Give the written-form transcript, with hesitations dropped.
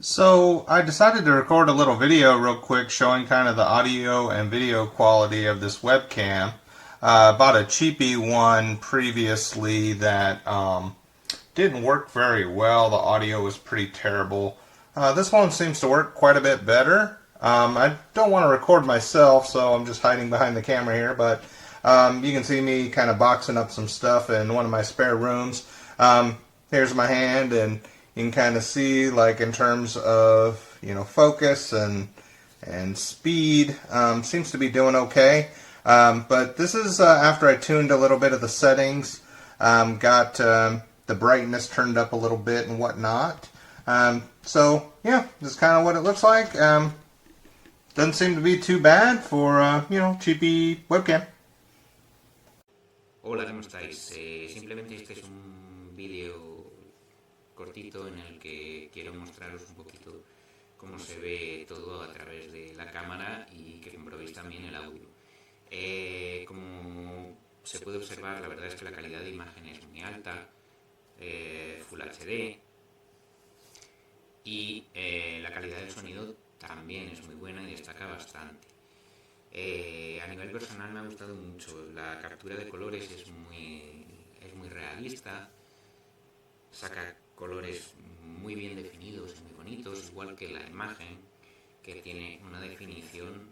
So I decided to record a little video real quick showing kind of the audio and video quality of this webcam. Bought a cheapy one previously that didn't work very well. The audio was pretty terrible. This one seems to work quite a bit better. I don't want to record myself, so I'm just hiding behind the camera here, but you can see me kind of boxing up some stuff in one of my spare rooms. Here's my hand, and you can kind of see, like, in terms of, focus and speed, seems to be doing okay. But this is after I tuned a little bit of the settings, got the brightness turned up a little bit and whatnot. So yeah, this is kind of what it looks like. Doesn't seem to be too bad for cheapy webcam. Hola, ¿cómo estáis? Simplemente este es un vídeo cortito en el que quiero mostraros un poquito cómo se ve todo a través de la cámara y que comprobéis también el audio. Como se puede observar, la verdad es que la calidad de imagen es muy alta, Full HD, y la calidad del sonido también es muy buena y destaca bastante. A nivel personal me ha gustado mucho. La captura de colores es muy realista, saca colores muy bien definidos y muy bonitos, igual que la imagen, que tiene una definición